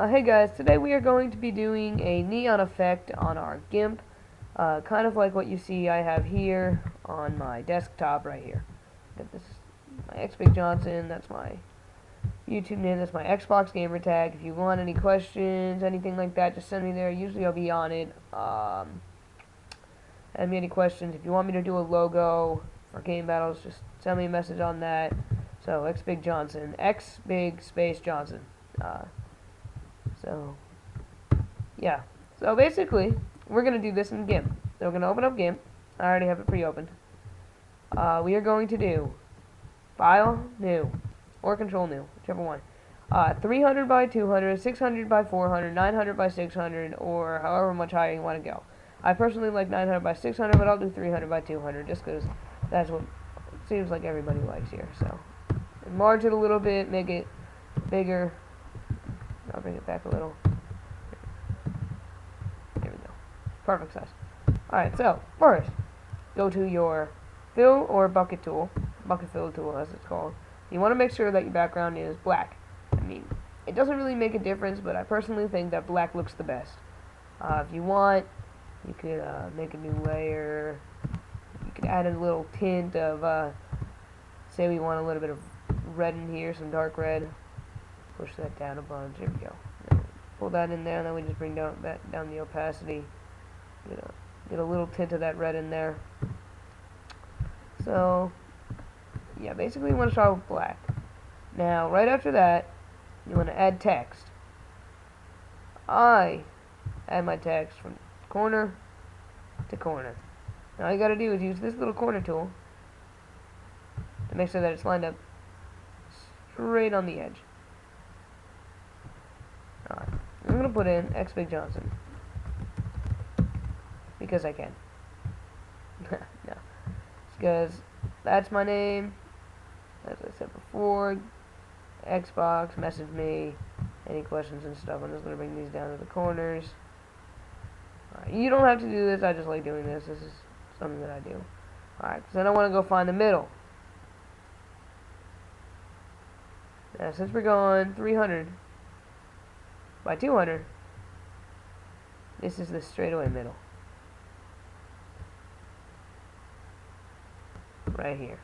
Hey guys, today we are going to be doing a neon effect on our GIMP, kind of like what you see I have here on my desktop right here. Got this, my XBig Johnson, that's my YouTube name, that's my Xbox gamer tag. If you want any questions, anything like that, just send me there. Usually I'll be on it. Send me any questions. If you want me to do a logo for game battles, just send me a message on that. So, XBig Johnson, XBig space Johnson. So, yeah. So, basically, we're going to do this in GIMP. So, we're going to open up GIMP. I already have it pre-opened. We are going to do File, New, or Control New, whichever one. 300 by 200, 600 by 400, 900 by 600, or however much higher you want to go. I personally like 900 by 600, but I'll do 300 by 200, just because that's what it seems like everybody likes here. So, enlarge it a little bit, make it bigger. I'll bring it back a little. There we go. Perfect size. Alright, so, first, go to your fill or bucket tool. Bucket fill tool, as it's called. You want to make sure that your background is black. I mean, it doesn't really make a difference, but I personally think that black looks the best. If you want, you could make a new layer. You could add a little tint of, say we want a little bit of red in here, some dark red. Push that down a bunch. There we go. Pull that in there, and then we just bring down the opacity. Get a little tint of that red in there. So, yeah, basically you want to start with black. Now, right after that, you want to add text. I add my text from corner to corner. Now all you got to do is use this little corner tool to make sure that it's lined up straight on the edge. Alright, I'm going to put in XBig Johnson. Because I can. No. Because that's my name. As I said before, Xbox, message me, any questions and stuff. I'm just going to bring these down to the corners. Alright, you don't have to do this, I just like doing this. This is something that I do. Alright, so then I want to go find the middle. Now, since we're going 300 by 200, this is the straightaway middle. Right here.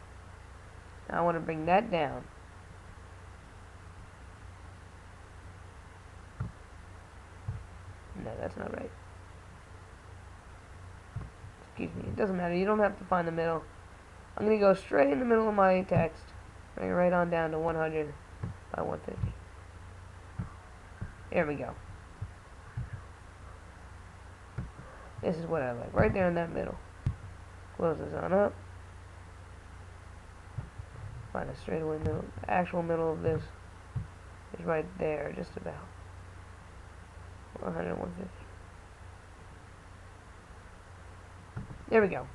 Now I want to bring that down. No, that's not right. Excuse me, it doesn't matter. You don't have to find the middle. I'm going to go straight in the middle of my text. Bring it right on down to 100 by 150. There we go. This is what I like. Right there in that middle. Close this on up. Find a straightaway middle. The actual middle of this is right there, just about. 100, 150. There we go.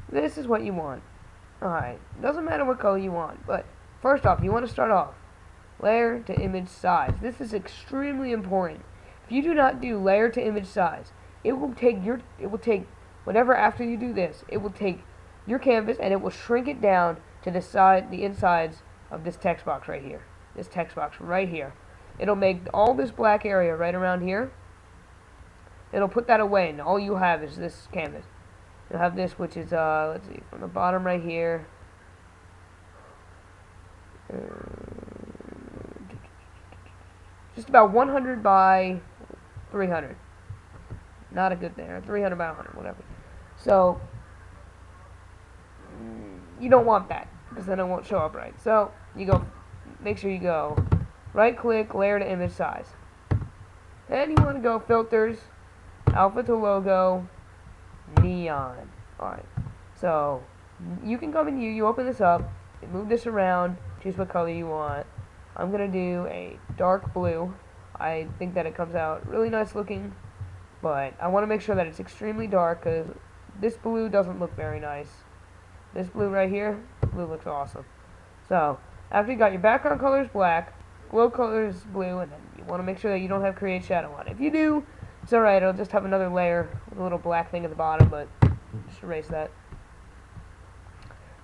This is what you want. Alright. Doesn't matter what color you want, but first off, you want to start off layer to image size. This is extremely important. If you do not do layer to image size, it will take whatever after you do this, it will take your canvas and it will shrink it down to the insides of this text box right here. This text box right here. It'll make all this black area right around here. It'll put that away, and all you have is this canvas. You'll have this, which is let's see, from the bottom right here. Just about 100 by 300. Not a good there. 300 by 100, whatever. So, you don't want that, because then it won't show up right. So, you go, make sure you go right click, layer to image size. Then you want to go filters, alpha to logo, neon. Alright. So, you can come in here, you open this up, move this around, choose what color you want. I'm going to do a dark blue. I think that it comes out really nice looking but I want to make sure that it's extremely dark because this blue doesn't look very nice. This blue right here, blue looks awesome. So, after you got your background color is black, glow color is blue, and then you want to make sure that you don't have create shadow on it. If you do, it's alright, it'll just have another layer with a little black thing at the bottom, but just erase that.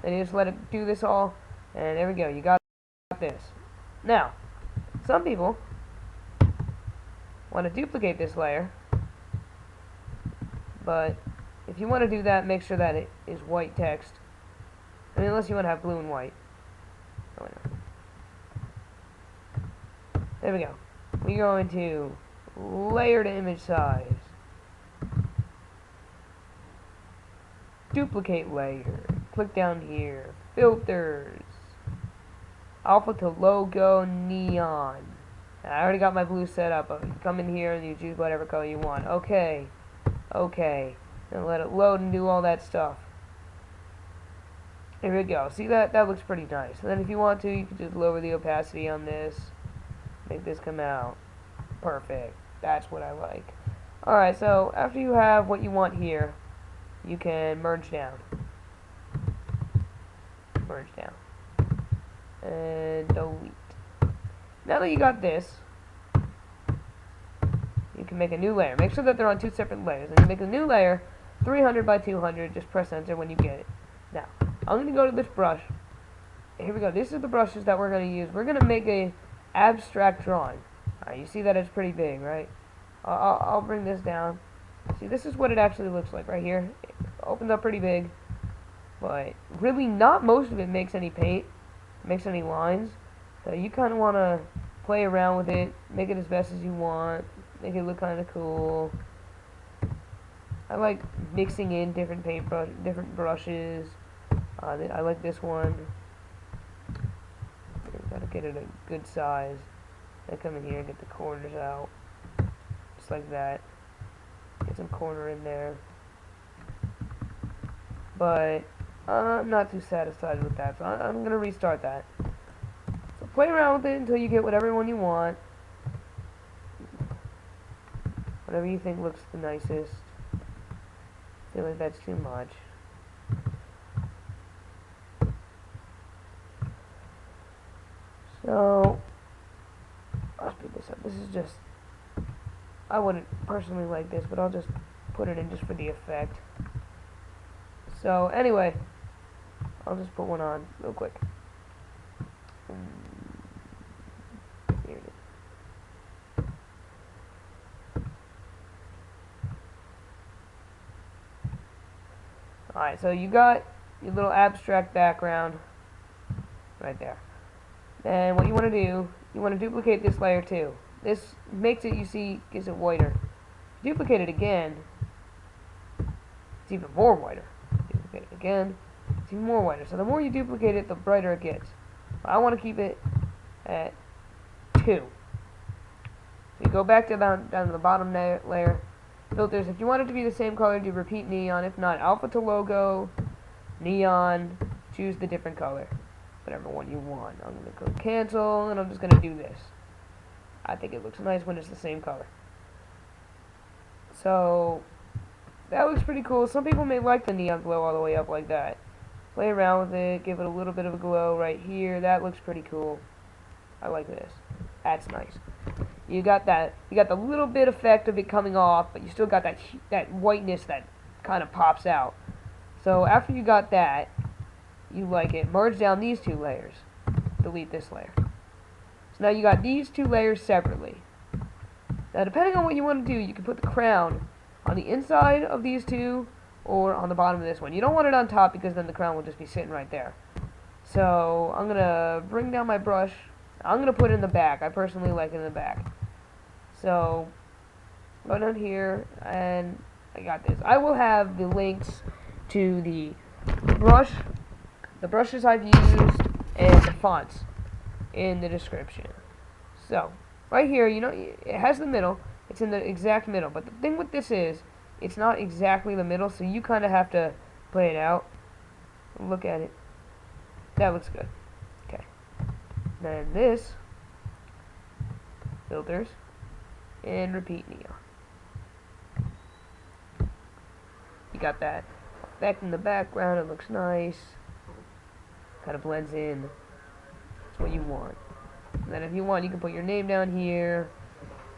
Then you just let it do this all, and there we go, you got this. Now, some people want to duplicate this layer, but if you want to do that, make sure that it is white text. I mean, unless you want to have blue and white. Oh, no. There we go. We're going to layer to image size. Duplicate layer. Click down here. Filters. Alpha to logo neon. I already got my blue set up. You come in here and you choose whatever color you want. Okay. Okay. And let it load and do all that stuff. Here we go. See that? That looks pretty nice. And then if you want to, you can just lower the opacity on this. Make this come out. Perfect. That's what I like. Alright, so after you have what you want here, you can merge down. Merge down. And delete. Now that you got this, you can make a new layer. Make sure that they're on two separate layers. And you make a new layer, 300 by 200. Just press enter when you get it. Now, I'm going to go to this brush. Here we go. This is the brushes that we're going to use. We're going to make a abstract drawing. Alright, you see that it's pretty big, right? I'll bring this down. See, this is what it actually looks like right here. It opens up pretty big, but really not most of it makes any paint, makes any lines. So you kind of want to play around with it, make it as best as you want, make it look kind of cool. I like mixing in different different brushes. I like this one. Gotta get it a good size. I come in here and get the corners out, just like that. Get some corner in there. But I'm not too satisfied with that, so I'm gonna restart that. So play around with it until you get whatever one you want. Whatever you think looks the nicest. I feel like that's too much. So, I'll speed this up. This is just, I wouldn't personally like this, but I'll just put it in just for the effect. So, anyway, I'll just put one on real quick. Here it is. Alright, so you got your little abstract background right there. And what you want to do, you want to duplicate this layer too. This makes it, you see, gives it whiter. Duplicate it again, it's even more whiter. Duplicate it again, it's even more whiter. So the more you duplicate it, the brighter it gets. I want to keep it at 2. So you go back to down to the bottom layer, filters. If you want it to be the same color, do repeat neon. If not, alpha to logo, neon, choose the different color. Whatever one you want. I'm going to go cancel, and I'm just going to do this. I think it looks nice when it's the same color. So, that looks pretty cool. Some people may like the neon glow all the way up like that. Play around with it, give it a little bit of a glow right here. That looks pretty cool. I like this. That's nice. You got that. You got the little bit effect of it coming off, but you still got that whiteness that kind of pops out. So, after you got that, you like it, merge down these two layers. Delete this layer. So now you got these two layers separately. Now depending on what you want to do, you can put the crown on the inside of these two or on the bottom of this one. You don't want it on top because then the crown will just be sitting right there. So I'm going to bring down my brush. I'm going to put it in the back. I personally like it in the back. So go down here and I got this. I will have the links to the brushes I've used, and the fonts in the description. So, right here, you know, it has the middle. It's in the exact middle. But the thing with this is, it's not exactly the middle, so you kind of have to play it out. Look at it. That looks good. Okay. Then this, filters, and repeat neon. got that effect in the background. It looks nice. Kind of blends in. That's what you want. And then if you want, you can put your name down here.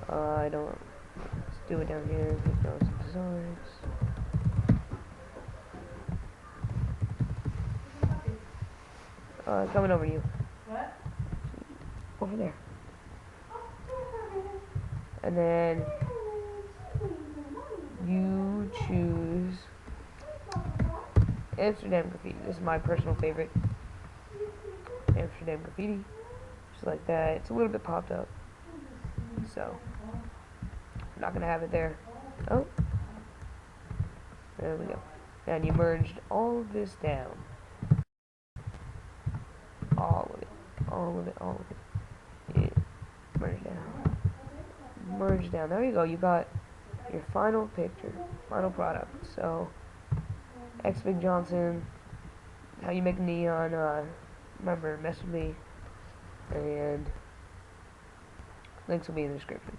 I don't. Let's do it down here. Throw some designs. Coming over to you. What? Over there. And then you choose Amsterdam Graffiti. This is my personal favorite. Amsterdam Graffiti. Just like that. It's a little bit popped up. So, I'm not going to have it there. Oh. There we go. And you merged all of this down. All of it. All of it. All of it. Yeah. Merge down. Merge down. There you go. You got your final picture. Final product. So, X Big Johnson. How you make neon. Remember, mess with me. And links will be in the description.